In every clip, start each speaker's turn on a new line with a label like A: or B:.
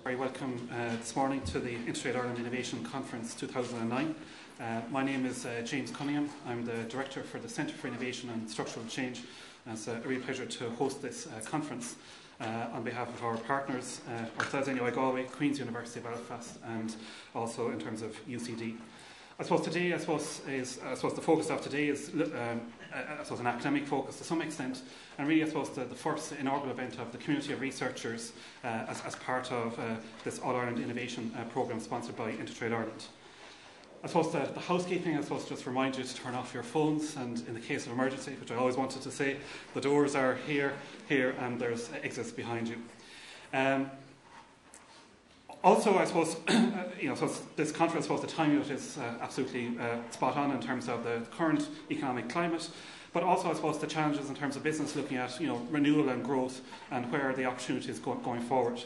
A: Very welcome this morning to the InterTrade Ireland Innovation Conference 2009. My name is James Cunningham. I'm the Director for the Centre for Innovation and Structural Change. And it's a real pleasure to host this conference on behalf of our partners, ourselves in Galway, Queen's University of Belfast, and also in terms of UCD. I suppose today, the focus of today is an academic focus to some extent, and really I suppose the first inaugural event of the community of researchers as part of this All-Ireland Innovation Programme sponsored by InterTrade Ireland. I suppose the housekeeping, just remind you to turn off your phones, and in the case of emergency, which I always wanted to say, the doors are here, and there's exits behind you. Also, I suppose, this conference, the timing of it is absolutely spot on in terms of the current economic climate, but also, I suppose, the challenges in terms of business looking at, renewal and growth and where are the opportunities going forward.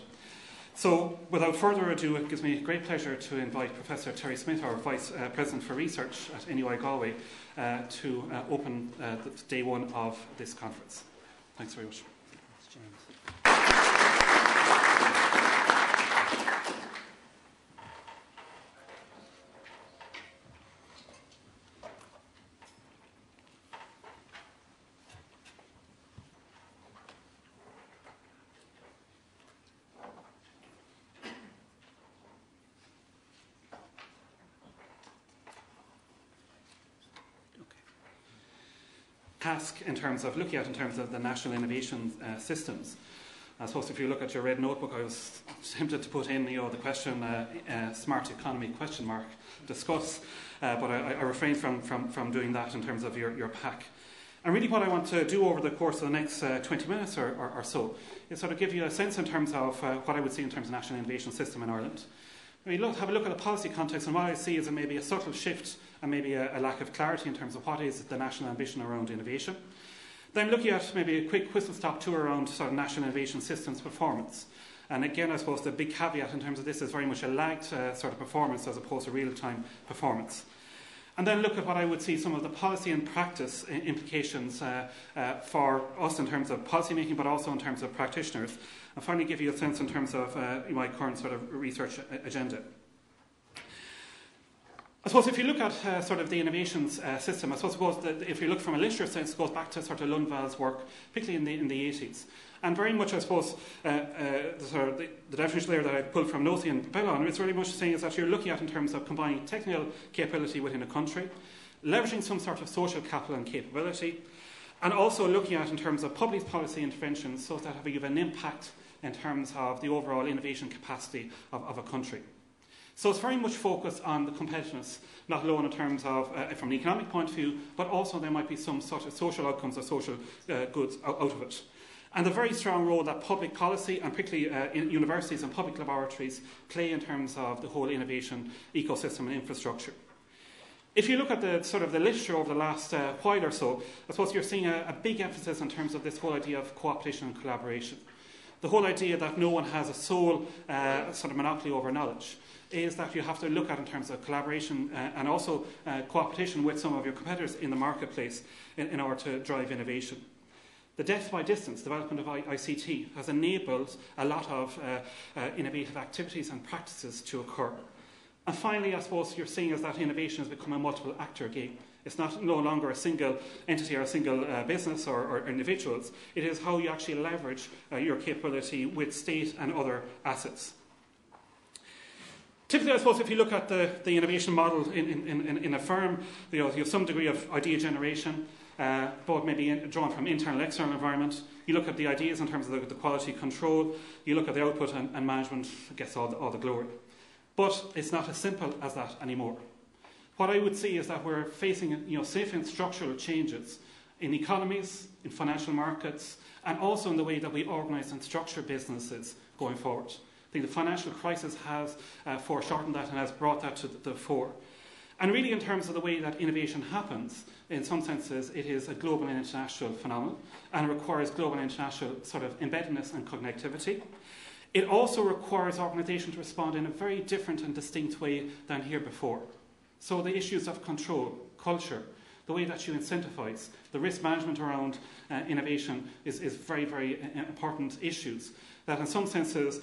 A: So, without further ado, it gives me great pleasure to invite Professor Terry Smith, our Vice President for Research at NUI Galway, to open day one of this conference. Thanks very much. Task in terms of the national innovation systems. I suppose if you look at your red notebook, I was tempted to put in the question smart economy ? Discuss, but I refrained from doing that in terms of your pack. And really what I want to do over the course of the next 20 minutes or so is sort of give you a sense in terms of what I would see in terms of national innovation system in Ireland. Have a look at the policy context, and what I see is maybe a subtle shift and maybe a lack of clarity in terms of what is the national ambition around innovation. Then looking at maybe a quick whistle-stop tour around sort of national innovation systems performance. And again, I suppose the big caveat in terms of this is very much a lagged sort of performance as opposed to real-time performance. And then look at what I would see some of the policy and practice implications for us in terms of policy making, but also in terms of practitioners. And finally give you a sense in terms of my current sort of research agenda. I suppose if you look at sort of the innovations system, I suppose that if you look from a literature sense, it goes back to sort of Lundvall's work, particularly in the 80s. And very much, I suppose, the definition there that I pulled from Nosey and Bellon, it's very much saying is that you're looking at in terms of combining technical capability within a country, leveraging some sort of social capital and capability, and also looking at in terms of public policy interventions so that you have an impact in terms of the overall innovation capacity of a country. So it's very much focused on the competitiveness, not alone in terms of, from an economic point of view, but also there might be some sort of social outcomes or social goods out of it. And the very strong role that public policy, and particularly in universities and public laboratories, play in terms of the whole innovation ecosystem and infrastructure. If you look at the sort of the literature over the last while or so, I suppose you're seeing a big emphasis in terms of this whole idea of cooperation and collaboration. The whole idea that no one has a sole sort of monopoly over knowledge is that you have to look at in terms of collaboration and also cooperation with some of your competitors in the marketplace in order to drive innovation. The death by distance development of ICT has enabled a lot of innovative activities and practices to occur. And finally, I suppose you're seeing is that innovation has become a multiple actor game. It's no longer a single entity or a single business or individuals. It is how you actually leverage your capability with state and other assets. Typically, I suppose, if you look at the innovation model in a firm, you have some degree of idea generation, both maybe drawn from internal and external environment. You look at the ideas in terms of the quality control. You look at the output, and management gets all the glory. But it's not as simple as that anymore. What I would see is that we're facing significant structural changes in economies, in financial markets, and also in the way that we organise and structure businesses going forward. I think the financial crisis has foreshortened that and has brought that to the fore. And really in terms of the way that innovation happens, in some senses it is a global and international phenomenon and requires global and international sort of embeddedness and connectivity. It also requires organisations to respond in a very different and distinct way than here before. So the issues of control, culture, the way that you incentivise, the risk management around innovation is very, very important issues. That in some senses,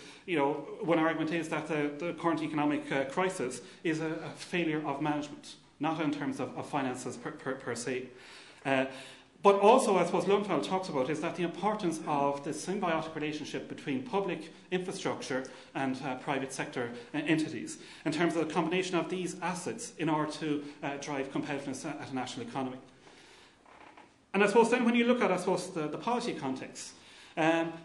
A: one argument is that the current economic crisis is a failure of management, not in terms of finances per se. But also, I suppose, Lundvall talks about is that the importance of the symbiotic relationship between public infrastructure and private sector entities in terms of the combination of these assets in order to drive competitiveness at a national economy. And I suppose then when you look at, the policy context,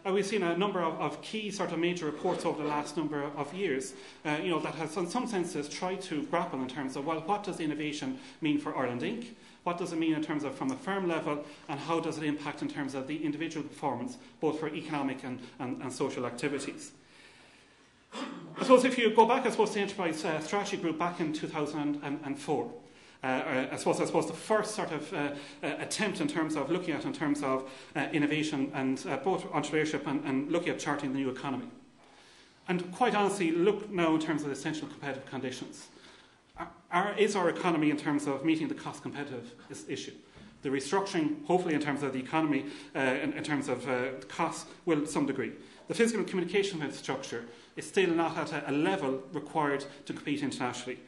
A: we've seen a number of key sort of major reports over the last number of years, that has in some senses tried to grapple in terms of, well, what does innovation mean for Ireland Inc.? What does it mean in terms of from a firm level, and how does it impact in terms of the individual performance, both for economic and social activities? I suppose if you go back, to the Enterprise Strategy Group back in 2004, I suppose the first sort of attempt in terms of looking at innovation and both entrepreneurship and looking at charting the new economy. And quite honestly, look now in terms of essential competitive conditions. Is our economy in terms of meeting the cost competitive issue? The restructuring, hopefully in terms of the economy, in terms of costs, will to some degree. The physical communication infrastructure is still not at a level required to compete internationally.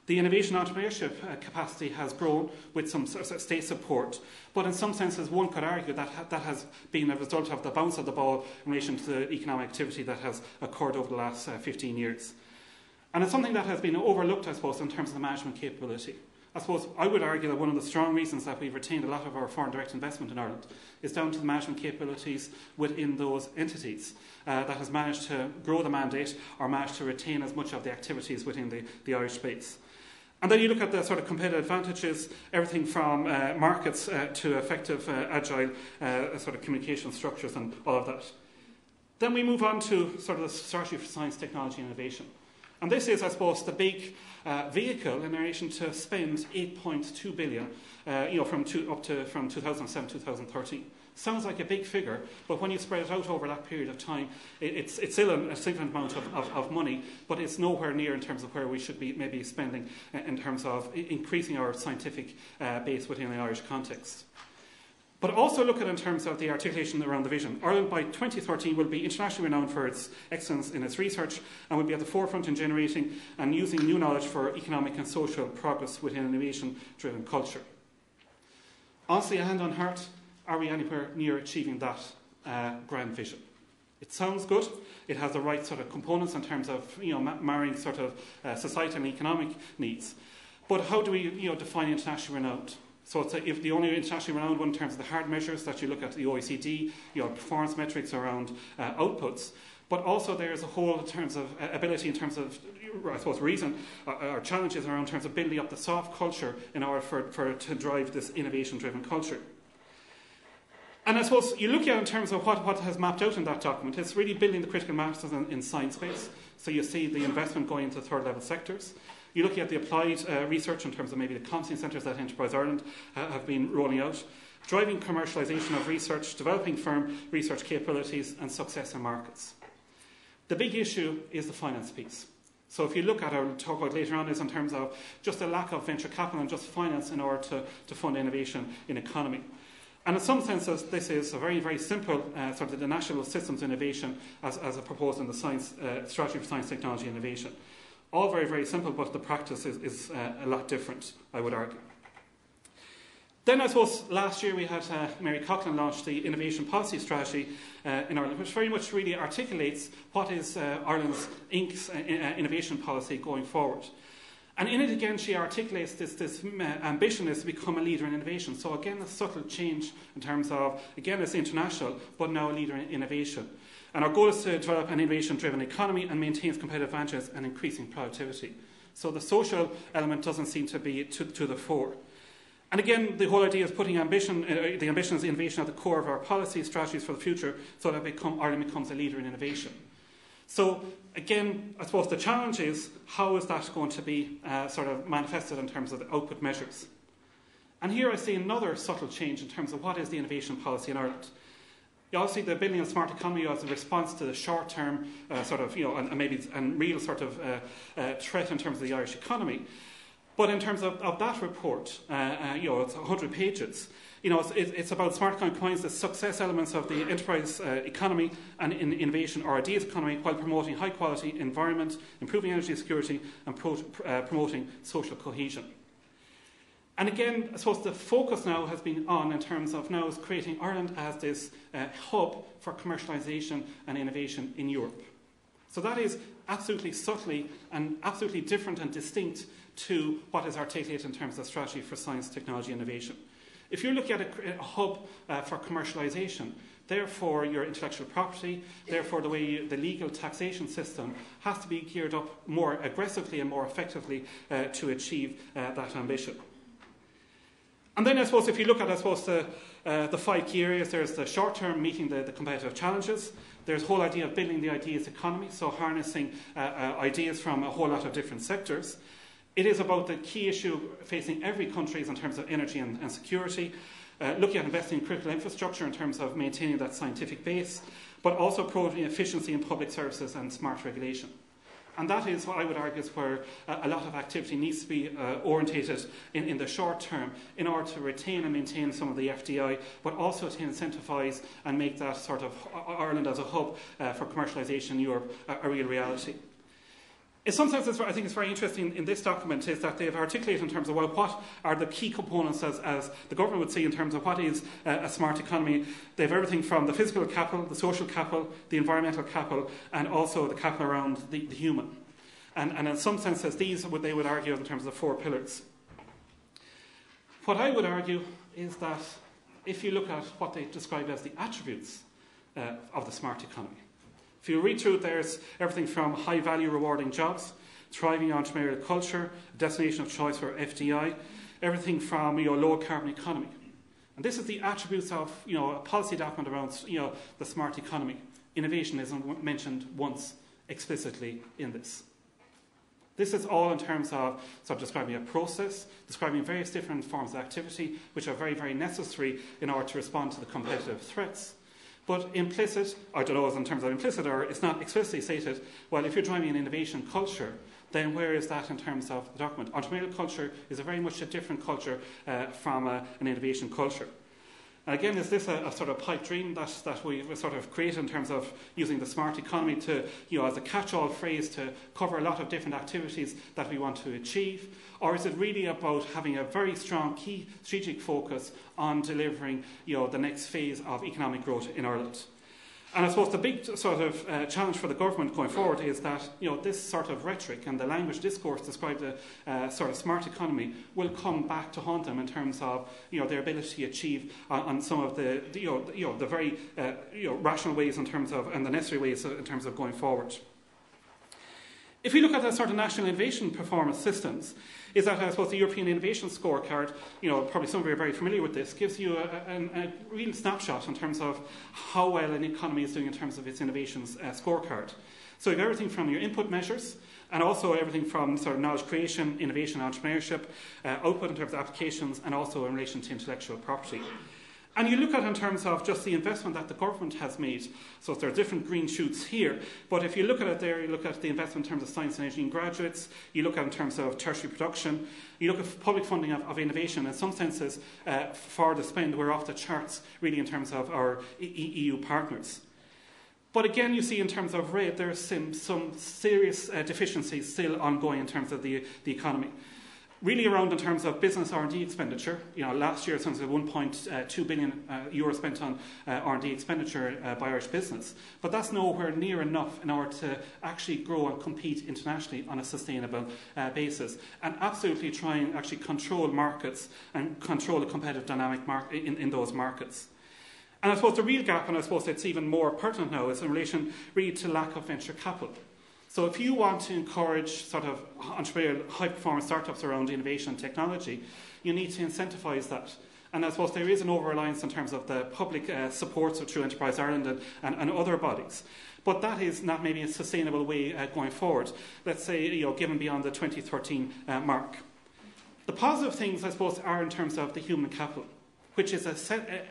A: The innovation entrepreneurship capacity has grown with some state support, but in some senses one could argue that that has been a result of the bounce of the ball in relation to the economic activity that has occurred over the last 15 years. And it's something that has been overlooked, I suppose, in terms of the management capability. I suppose I would argue that one of the strong reasons that we've retained a lot of our foreign direct investment in Ireland is down to the management capabilities within those entities that has managed to grow the mandate or managed to retain as much of the activities within the Irish space. And then you look at the sort of competitive advantages, everything from markets to effective, agile sort of communication structures and all of that. Then we move on to sort of the strategy for science, technology and innovation. And this is, I suppose, the big vehicle in relation to spend 8.2 billion, from 2007 to 2013. Sounds like a big figure, but when you spread it out over that period of time, it's still a significant amount of money, but it's nowhere near in terms of where we should be maybe spending in terms of increasing our scientific base within the Irish context. But also look at in terms of the articulation around the vision. Ireland by 2013 will be internationally renowned for its excellence in its research and will be at the forefront in generating and using new knowledge for economic and social progress within an innovation-driven culture. Honestly, a hand on heart, are we anywhere near achieving that grand vision? It sounds good. It has the right sort of components in terms of marrying sort of societal and economic needs. But how do we define internationally renowned? So it's if the only internationally renowned one in terms of the hard measures that you look at the OECD, performance metrics around outputs, but also there's a whole in terms of ability, in terms of, I suppose, reason or challenges around in terms of building up the soft culture in order for to drive this innovation-driven culture. And I suppose you look at it in terms of what has mapped out in that document. It's really building the critical masses in science space. So you see the investment going into third-level sectors. You're looking at the applied research in terms of maybe the competency centres that Enterprise Ireland have been rolling out, driving commercialisation of research, developing firm research capabilities and success in markets. The big issue is the finance piece. So if you look at it, I'll talk about later on, is in terms of just a lack of venture capital and just finance in order to fund innovation in economy. And in some senses, this is a very, very simple sort of the national systems innovation as proposed in the science strategy for science, technology and innovation. All very, very simple, but the practice is a lot different, I would argue. Then I suppose last year we had Mary Coughlin launch the Innovation Policy Strategy in Ireland, which very much really articulates what is Ireland's Inc.'s innovation policy going forward. And in it again she articulates this ambition is to become a leader in innovation. So again a subtle change in terms of, again it's international, but now a leader in innovation. And our goal is to develop an innovation-driven economy and maintain competitive advantages and increasing productivity. So the social element doesn't seem to be to the fore. And again, the whole idea is putting ambition, the ambition is innovation at the core of our policy strategies for the future so that Ireland becomes a leader in innovation. So again, I suppose the challenge is how is that going to be sort of manifested in terms of the output measures. And here I see another subtle change in terms of what is the innovation policy in Ireland. You also see the building a smart economy as a response to the short-term sort of, and real sort of threat in terms of the Irish economy. But in terms of that report, it's 100 pages. It's about smart economy combines the success elements of the enterprise economy and innovation or ideas economy while promoting high quality environment, improving energy security and promoting social cohesion. And again, I suppose the focus now has been on in terms of now is creating Ireland as this hub for commercialisation and innovation in Europe. So that is absolutely subtly and absolutely different and distinct to what is articulated in terms of strategy for science, technology, and innovation. If you're looking at a hub for commercialisation, therefore your intellectual property, therefore the way the legal taxation system has to be geared up more aggressively and more effectively to achieve that ambition. And then I suppose if you look at the 5 key areas, there's the short term meeting the competitive challenges. There's the whole idea of building the ideas economy, so harnessing ideas from a whole lot of different sectors. It is about the key issue facing every country in terms of energy and security, looking at investing in critical infrastructure in terms of maintaining that scientific base, but also promoting efficiency in public services and smart regulation. And that is what I would argue is where a lot of activity needs to be orientated in the short term in order to retain and maintain some of the FDI, but also to incentivise and make that sort of Ireland as a hub for commercialisation in Europe a real reality. In some sense, I think it's very interesting in this document is that they've articulated in terms of, well, what are the key components as the government would see in terms of what is a smart economy. They have everything from the physical capital, the social capital, the environmental capital, and also the capital around the human. And in some senses, these they would argue in terms of the 4 pillars. What I would argue is that if you look at what they describe as the attributes of the smart economy, if you read through it, there's everything from high-value rewarding jobs, thriving entrepreneurial culture, a destination of choice for FDI, everything from low-carbon economy. And this is the attributes of a policy document around the smart economy. Innovation isn't mentioned once explicitly in this. This is all in terms of describing a process, describing various different forms of activity which are very, very necessary in order to respond to the competitive threats. But implicit, I don't know in terms of implicit or it's not explicitly stated, well, if you're driving an innovation culture, then where is that in terms of the document? Entrepreneurial culture is very much a different culture from an innovation culture. And again, is this a sort of pipe dream that we sort of create in terms of using the smart economy to, as a catch-all phrase to cover a lot of different activities that we want to achieve? Or is it really about having a very strong key strategic focus on delivering, the next phase of economic growth in Ireland? And I suppose the big sort of challenge for the government going forward is that this sort of rhetoric and the language discourse described the sort of smart economy will come back to haunt them in terms of their ability to achieve on some of the the very rational ways in terms of and the necessary ways in terms of going forward. If we look at the sort of national innovation performance systems, is that I suppose the European Innovation Scorecard, probably some of you are very familiar with this, gives you a real snapshot in terms of how well an economy is doing in terms of its innovations scorecard. So you have everything from your input measures and also everything from sort of knowledge creation, innovation, entrepreneurship, output in terms of applications and also in relation to intellectual property. And you look at it in terms of just the investment that the government has made. So there are different green shoots here. But if you look at it there, you look at the investment in terms of science and engineering graduates. You look at it in terms of tertiary production. You look at public funding of innovation. In some senses, for the spend, we're off the charts, really, in terms of our EU partners. But again, you see in terms of red, there are some serious deficiencies still ongoing in terms of the economy. Really around in terms of business R&D expenditure. Last year, since 1.2 billion euro spent on R&D expenditure by Irish business. But that's nowhere near enough in order to actually grow and compete internationally on a sustainable basis. And absolutely try and actually control markets and control the competitive dynamic in those markets. And I suppose the real gap, and I suppose it's even more pertinent now, is in relation really to lack of venture capital. So if you want to encourage sort of entrepreneurial high-performance startups around innovation and technology, you need to incentivise that. And I suppose there is an over-reliance in terms of the public supports through Enterprise Ireland and other bodies. But that is not maybe a sustainable way going forward, let's say, given beyond the 2013 mark. The positive things, I suppose, are in terms of the human capital, which is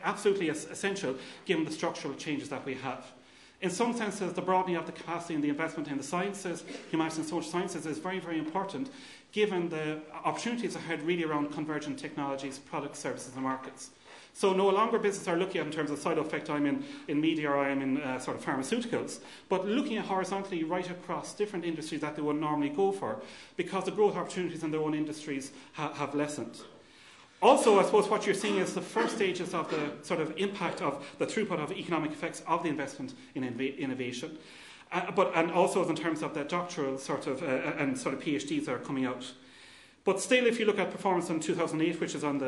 A: absolutely essential given the structural changes that we have. In some senses, the broadening of the capacity and the investment in the sciences, humanities and social sciences, is very, very important, given the opportunities ahead really around convergent technologies, products, services and markets. So no longer businesses are looking at in terms of silo effect, I'm in media or I'm in sort of pharmaceuticals, but looking at horizontally right across different industries that they would normally go for, because the growth opportunities in their own industries have lessened. Also, I suppose what you're seeing is the first stages of the sort of impact of the throughput of economic effects of the investment in innovation, and also in terms of the doctoral sort of and sort of PhDs that are coming out. But still, if you look at performance in 2008, which is on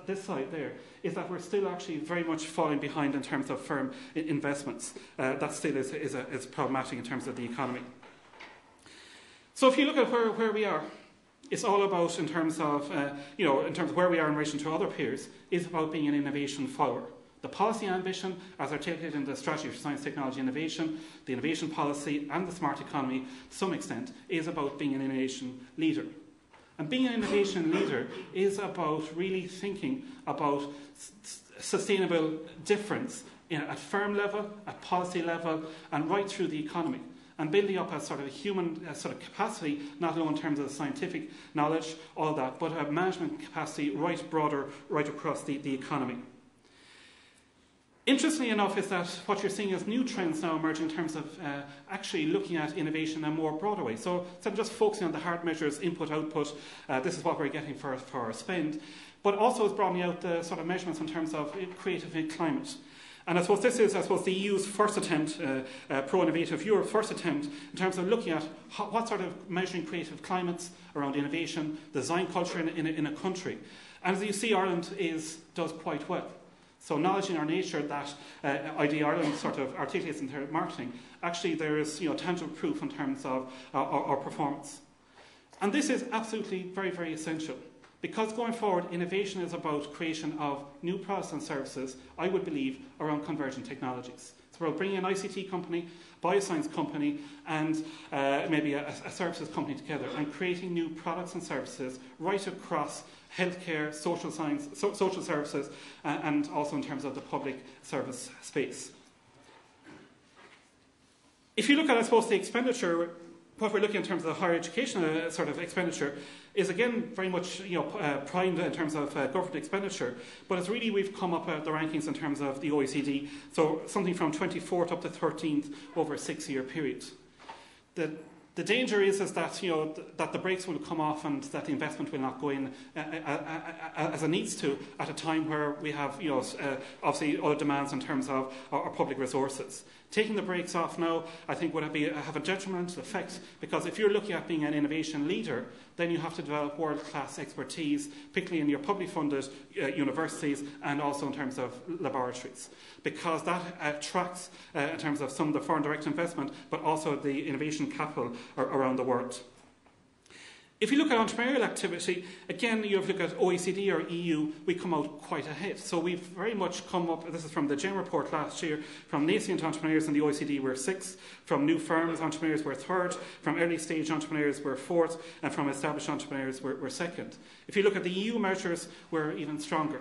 A: this side there, is that we're still actually very much falling behind in terms of firm investments. That still is problematic in terms of the economy. So if you look at where we are, it's all about, in terms of where we are in relation to other peers, is about being an innovation follower. The policy ambition, as articulated in the Strategy for Science, Technology and Innovation, the innovation policy and the smart economy, to some extent, is about being an innovation leader. And being an innovation leader is about really thinking about sustainable difference at firm level, at policy level, and right through the economy. And building up a sort of a human sort of capacity, not only in terms of scientific knowledge, all that, but a management capacity right broader, right across the economy. Interestingly enough is that what you're seeing is new trends now emerging in terms of actually looking at innovation in a more broader way. So instead of just focusing on the hard measures, input, output, this is what we're getting for our spend, but also is broadening out the sort of measurements in terms of creative climate. And I suppose this is, the EU's first attempt, Pro-Innovative Europe's first attempt, in terms of looking at what sort of measuring creative climates around innovation, design culture in a country. And as you see, Ireland does quite well. So knowledge in our nature that ID Ireland sort of articulates in their marketing, actually there is tangible proof in terms of our performance. And this is absolutely very, very essential. Because going forward, innovation is about creation of new products and services, I would believe, around convergent technologies. It's about bringing an ICT company, bioscience company, and maybe a services company together and creating new products and services right across healthcare, social science, social services, and also in terms of the public service space. If you look at, I suppose, the expenditure, what we're looking at in terms of the higher education sort of expenditure is again very much primed in terms of government expenditure, but it's really we've come up the rankings in terms of the OECD, so something from 24th up to 13th over a 6-year period. The danger is that that the brakes will come off and that the investment will not go in as it needs to at a time where we have obviously other demands in terms of our public resources. Taking the brakes off now, I think, would have a detrimental effect, because if you're looking at being an innovation leader, then you have to develop world-class expertise, particularly in your publicly funded universities and also in terms of laboratories, because that attracts, in terms of some of the foreign direct investment, but also the innovation capital around the world. If you look at entrepreneurial activity, again, you have to look at OECD or EU, we come out quite ahead. So we've very much come up, this is from the GEM report last year, from nascent entrepreneurs in the OECD we're 6th, from new firms entrepreneurs we're 3rd, from early stage entrepreneurs we're 4th, and from established entrepreneurs we're 2nd. If you look at the EU measures, we're even stronger.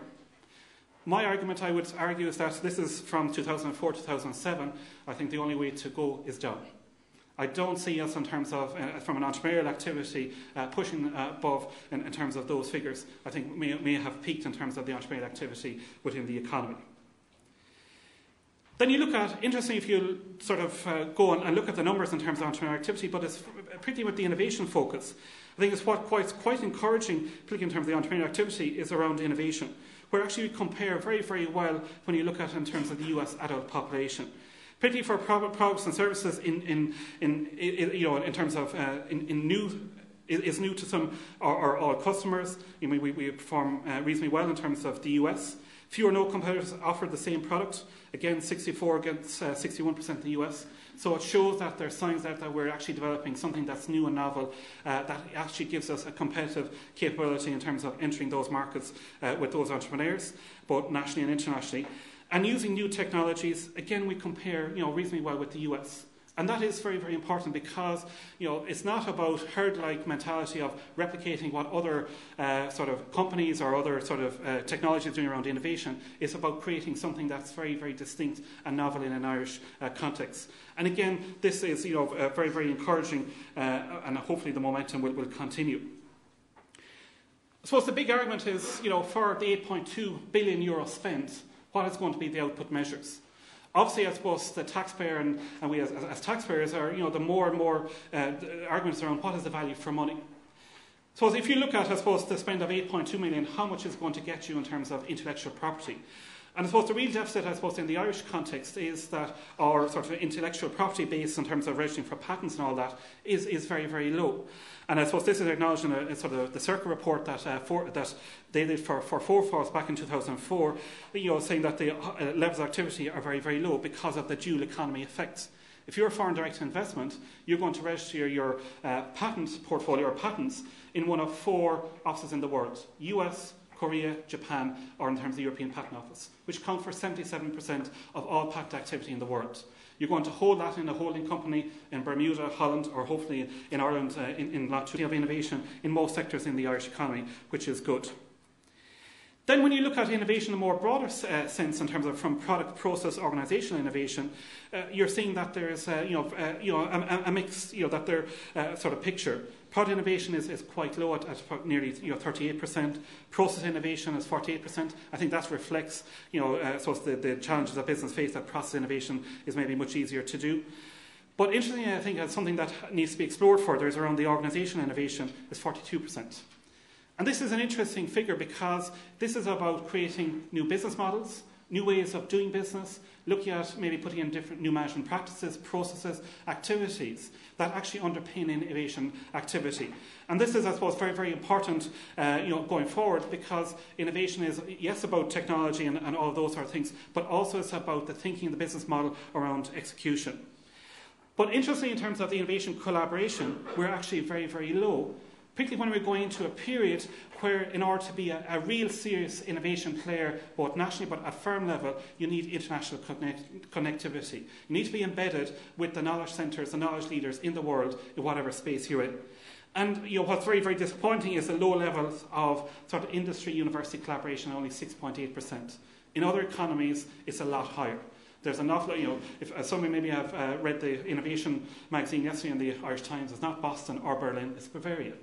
A: My argument, I would argue, is that this is from 2004 to 2007. I think the only way to go is down. I don't see us in terms of, from an entrepreneurial activity, pushing above in terms of those figures. I think may have peaked in terms of the entrepreneurial activity within the economy. Then you look at, interesting if you sort of go and look at the numbers in terms of entrepreneurial activity, but it's pretty with the innovation focus. I think it's quite encouraging, particularly in terms of the entrepreneurial activity, is around innovation, where actually we compare very, very well when you look at it in terms of the US adult population. Particularly for products and services in terms of is new to some or all customers. We perform reasonably well in terms of the US. Few or no competitors offer the same product. Again, 64 against 61% in the US. So it shows that there are signs that we're actually developing something that's new and novel that actually gives us a competitive capability in terms of entering those markets with those entrepreneurs, both nationally and internationally. And using new technologies, again, we compare reasonably well with the US. And that is very, very important because, it's not about herd-like mentality of replicating what other sort of companies or other sort of technologies are doing around innovation. It's about creating something that's very, very distinct and novel in an Irish context. And again, this is, very, very encouraging, and hopefully the momentum will continue. I suppose the big argument is, for the €8.2 billion spent, what is going to be the output measures? Obviously, I suppose the taxpayer and we as taxpayers are, the more and more arguments around what is the value for money. So if you look at, I suppose, the spend of 8.2 million, how much is going to get you in terms of intellectual property? And I suppose the real deficit, I suppose, in the Irish context is that our sort of intellectual property base in terms of registering for patents and all that is very, very low. And I suppose this is acknowledged in a sort of the Circle report that they did for Forfos back in 2004, saying that the levels of activity are very, very low because of the dual economy effects. If you're a foreign direct investment, you're going to register your patent portfolio or patents in one of 4 offices in the world: US, Korea, Japan, or in terms of the European Patent Office, which count for 77% of all patent activity in the world. You're going to hold that in a holding company in Bermuda, Holland, or hopefully in Ireland in not too of innovation in most sectors in the Irish economy, which is good. Then when you look at innovation in a more broader sense in terms of from product, process, organisational innovation, you're seeing that there's a mix, that they're sort of picture. Product innovation is quite low at nearly 38%. Process innovation is 48%. I think that reflects so the challenges that business face, that process innovation is maybe much easier to do. But interestingly, I think something that needs to be explored further is around the organisational innovation is 42%. And this is an interesting figure because this is about creating new business models, new ways of doing business, looking at maybe putting in different new management practices, processes, activities that actually underpin innovation activity. And this is, I suppose, very, very important going forward because innovation is, yes, about technology and all of those sort of things, but also it's about the thinking of the business model around execution. But interestingly, in terms of the innovation collaboration, we're actually very, very low, particularly when we're going into a period where in order to be a real serious innovation player, both nationally but at firm level, you need international connectivity. You need to be embedded with the knowledge centres, the knowledge leaders in the world in whatever space you're in. And what's very, very disappointing is the low levels of sort of industry-university collaboration, only 6.8%. In other economies, it's a lot higher. There's an awful lot, if some of you maybe have read the Innovation magazine yesterday in the Irish Times, it's not Boston or Berlin, it's Bavaria.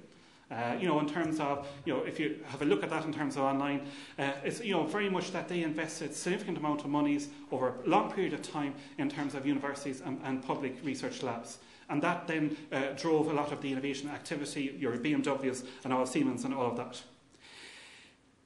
A: In terms of, if you have a look at that in terms of online, it's, very much that they invested significant amount of monies over a long period of time in terms of universities and public research labs. And that then drove a lot of the innovation activity, your BMWs and all Siemens and all of that.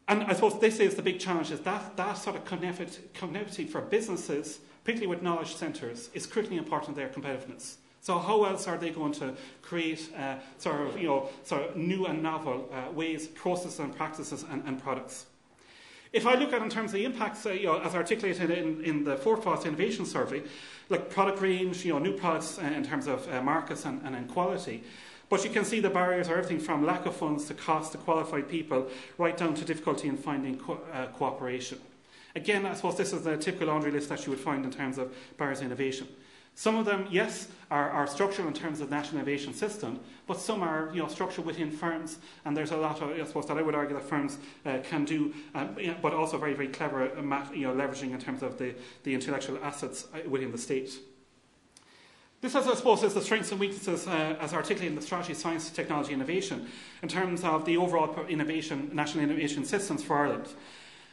A: And I suppose this is the big challenge, is that sort of connectivity for businesses, particularly with knowledge centres, is critically important to their competitiveness. So how else are they going to create sort of new and novel ways, processes and practices and products? If I look at in terms of the impacts, as articulated in the Forfos Innovation Survey, like product range, new products in terms of markets and quality, but you can see the barriers are everything from lack of funds to cost to qualified people, right down to difficulty in finding cooperation. Again, I suppose this is the typical laundry list that you would find in terms of barriers to innovation. Some of them, yes, are structural in terms of the national innovation system, but some are structural within firms, and there's a lot of, I suppose, that I would argue that firms can do, but also very, very clever leveraging in terms of the intellectual assets within the state. This, I suppose, is the strengths and weaknesses as articulated in the strategy, science, technology, innovation, in terms of the overall national innovation systems for Ireland.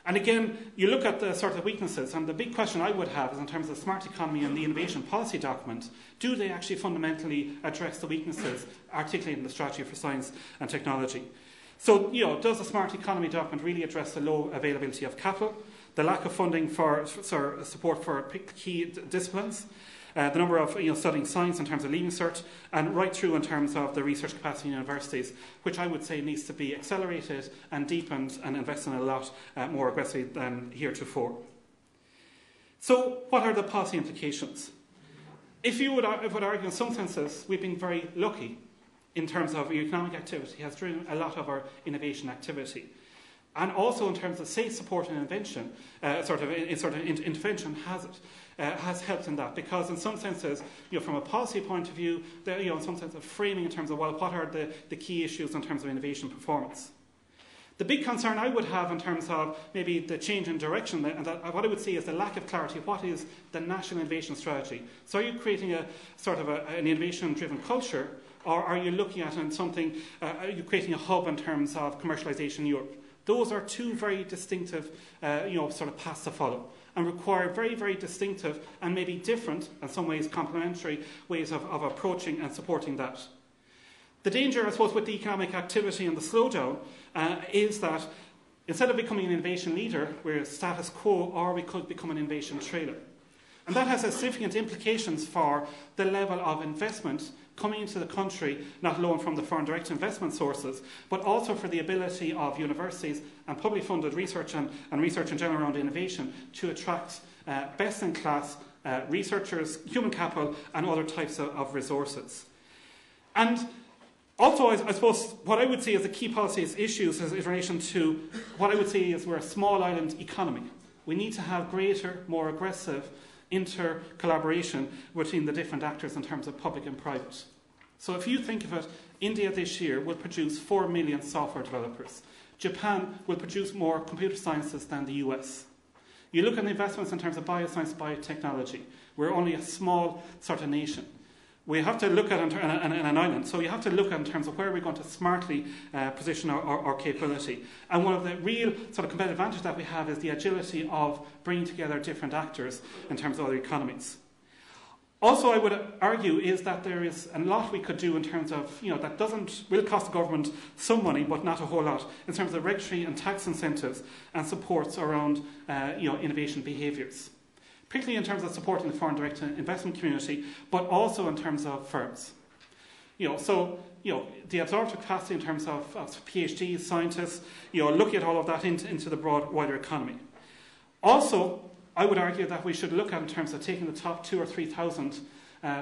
A: And again, you look at the sort of weaknesses, and the big question I would have is in terms of the smart economy and the innovation policy document, do they actually fundamentally address the weaknesses articulated in the strategy for science and technology? So, does the smart economy document really address the low availability of capital, the lack of funding for support for key disciplines, the number of studying science in terms of leaving cert, and right through in terms of the research capacity in universities, which I would say needs to be accelerated and deepened and invested in a lot more aggressively than heretofore. So what are the policy implications? If you would argue in some senses, we've been very lucky in terms of economic activity has driven a lot of our innovation activity. And also in terms of safe support and invention, intervention has helped in that, because in some senses, from a policy point of view, in some sense of framing in terms of, well, what are the key issues in terms of innovation performance. The big concern I would have in terms of maybe the change in direction, and what I would see is the lack of clarity. What is the national innovation strategy? So are you creating a sort of an innovation-driven culture, or are you looking at something, are you creating a hub in terms of commercialisation in Europe? Those are two very distinctive, sort of paths to follow, and require very, very distinctive and maybe different, in some ways complementary, ways of approaching and supporting that. The danger, I suppose, with the economic activity and the slowdown is that instead of becoming an innovation leader, we're status quo, or we could become an innovation trailer. And that has significant implications for the level of investment coming into the country, not alone from the foreign direct investment sources, but also for the ability of universities and publicly funded research and research in general around innovation to attract best-in-class researchers, human capital, and other types of resources. And also, I suppose, what I would see as the key policy issues is in relation to what I would say is we're a small island economy. We need to have greater, more aggressive inter-collaboration between the different actors in terms of public and private. So if you think of it, India this year will produce 4 million software developers. Japan will produce more computer sciences than the US. You look at the investments in terms of bioscience, biotechnology. We're only a small sort of nation. We have to look at an island, so you have to look at in terms of where we're going to smartly position our capability. And one of the real sort of competitive advantages that we have is the agility of bringing together different actors in terms of other economies. Also, I would argue is that there is a lot we could do in terms of, that will cost the government some money, but not a whole lot, in terms of regulatory and tax incentives and supports around, innovation behaviours. Particularly in terms of supporting the foreign direct investment community, but also in terms of firms. The absorptive capacity in terms of PhDs, scientists, looking at all of that into the wider economy. Also, I would argue that we should look at in terms of taking the top 2,000 or 3,000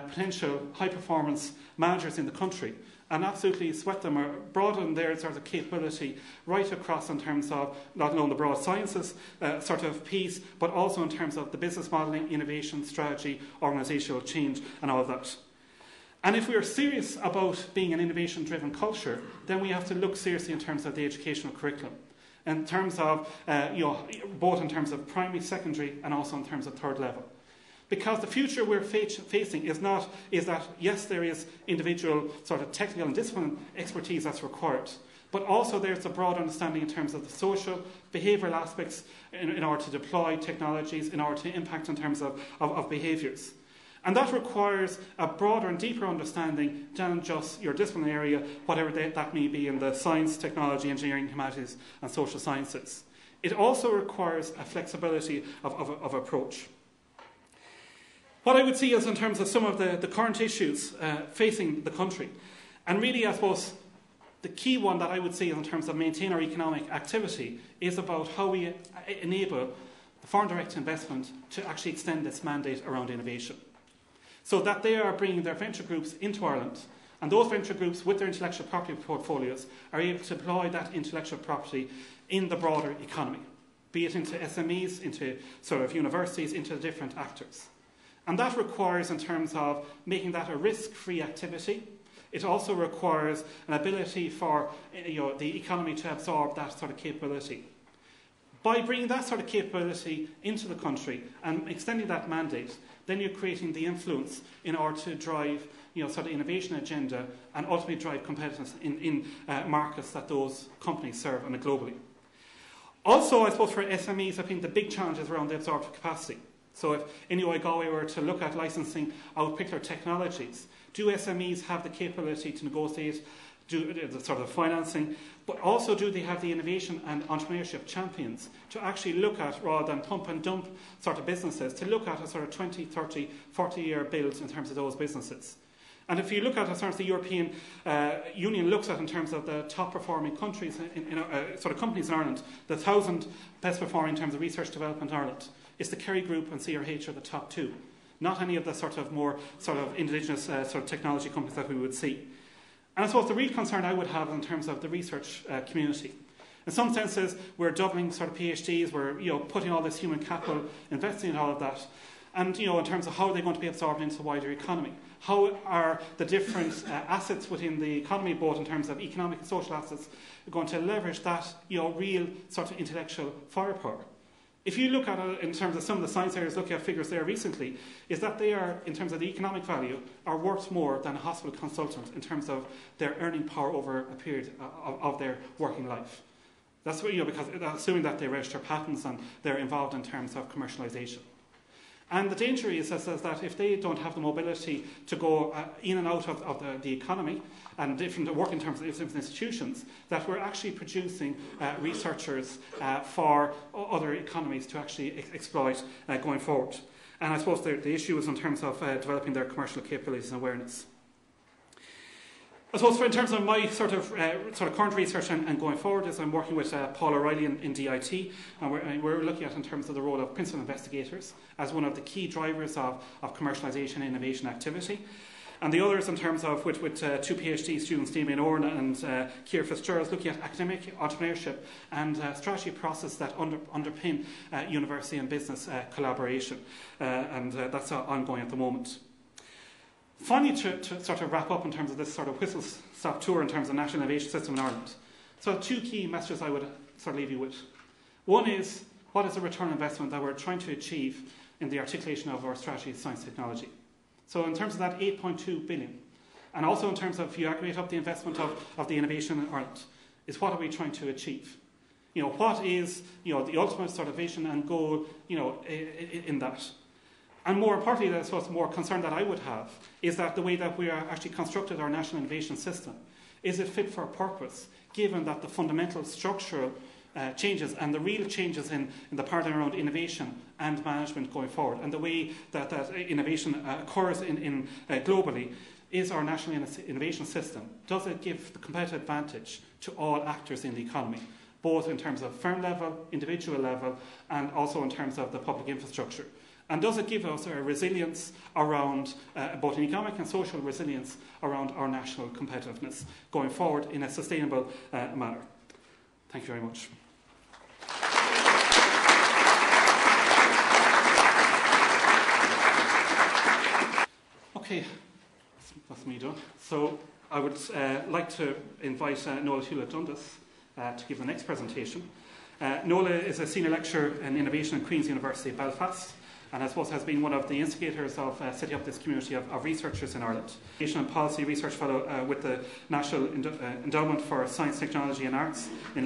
A: potential high-performance managers in the country and absolutely sweat them or broaden their sort of capability right across in terms of not only the broad sciences sort of piece, but also in terms of the business modelling, innovation, strategy, organisational change, and all of that. And if we are serious about being an innovation-driven culture, then we have to look seriously in terms of the educational curriculum, in terms of, both in terms of primary, secondary, and also in terms of third level. Because the future we're facing is that, yes, there is individual sort of technical and discipline expertise that's required, but also there's a broad understanding in terms of the social, behavioural aspects in order to deploy technologies, in order to impact in terms of behaviours. And that requires a broader and deeper understanding than just your discipline area, whatever that may be in the science, technology, engineering, humanities, and social sciences. It also requires a flexibility of approach. What I would see is in terms of some of the current issues facing the country, and really I suppose the key one that I would see in terms of maintaining our economic activity is about how we enable the foreign direct investment to actually extend its mandate around innovation, so that they are bringing their venture groups into Ireland, and those venture groups with their intellectual property portfolios are able to deploy that intellectual property in the broader economy, be it into SMEs, into sort of universities, into the different actors. And that requires, in terms of making that a risk-free activity, it also requires an ability for the economy to absorb that sort of capability. By bringing that sort of capability into the country and extending that mandate, then you're creating the influence in order to drive sort of innovation agenda and ultimately drive competitiveness in markets that those companies serve on a globally. Also, I suppose for SMEs, I think the big challenge is around the absorptive capacity. So if NUI Galway were to look at licensing out particular technologies, do SMEs have the capability to negotiate, do the sort of financing, but also do they have the innovation and entrepreneurship champions to actually look at, rather than pump and dump sort of businesses, to look at a sort of 20, 30, 40-year builds in terms of those businesses. And if you look at, as far as the European Union looks at in terms of the top performing countries, sort of companies in Ireland, the 1,000 best performing in terms of research development in Ireland, it's the Kerry Group and CRH are the top two, not any of the sort of more sort of indigenous sort of technology companies that we would see. And I suppose the real concern I would have in terms of the research community In some senses, we're doubling sort of PhDs, we're putting all this human capital, investing in all of that. And in terms of how are they going to be absorbed into the wider economy? How are the different assets within the economy, both in terms of economic and social assets, going to leverage that real sort of intellectual firepower? If you look at it in terms of some of the science areas, looking at figures there recently, is that they are, in terms of the economic value, are worth more than a hospital consultant in terms of their earning power over a period of their working life. That's what, because assuming that they register patents and they're involved in terms of commercialisation. And the danger is that if they don't have the mobility to go in and out of the economy and different work in terms of different institutions, that we're actually producing researchers for other economies to actually exploit going forward. And I suppose the issue is in terms of developing their commercial capabilities and awareness. I suppose in terms of my sort of current research and going forward is I'm working with Paul O'Reilly in DIT, and we're looking at in terms of the role of principal investigators as one of the key drivers of commercialisation and innovation activity. And the others in terms of with two PhD students, Damien Orne and Keir Fitzgerald, looking at academic entrepreneurship and strategy process that underpin university and business collaboration. And that's ongoing at the moment. Finally, to sort of wrap up in terms of this sort of whistle-stop tour in terms of national innovation system in Ireland. So two key messages I would sort of leave you with. One is, what is the return on investment that we're trying to achieve in the articulation of our strategy of science technology? So in terms of that 8.2 billion, and also in terms of if you aggregate up the investment of the innovation in Ireland, is what are we trying to achieve? What is the ultimate sort of vision and goal in that? And more importantly, I suppose the more concern that I would have is that the way that we are actually constructed our national innovation system, is it fit for purpose, given that the fundamental structural changes and the real changes in the paradigm around innovation and management going forward, and the way that innovation occurs in globally, is our national innovation system, does it give the competitive advantage to all actors in the economy, both in terms of firm level, individual level, and also in terms of the public infrastructure? And does it give us a resilience around, both an economic and social resilience around our national competitiveness going forward in a sustainable manner? Thank you very much. Okay, that's me done. So I would like to invite Nola Hewlett-Dundas to give the next presentation. Nola is a senior lecturer in innovation at Queen's University Belfast, and I suppose has been one of the instigators of setting up this community of researchers in Ireland. Innovation and Policy Research Fellow with the National Endowment for Science, Technology and Arts in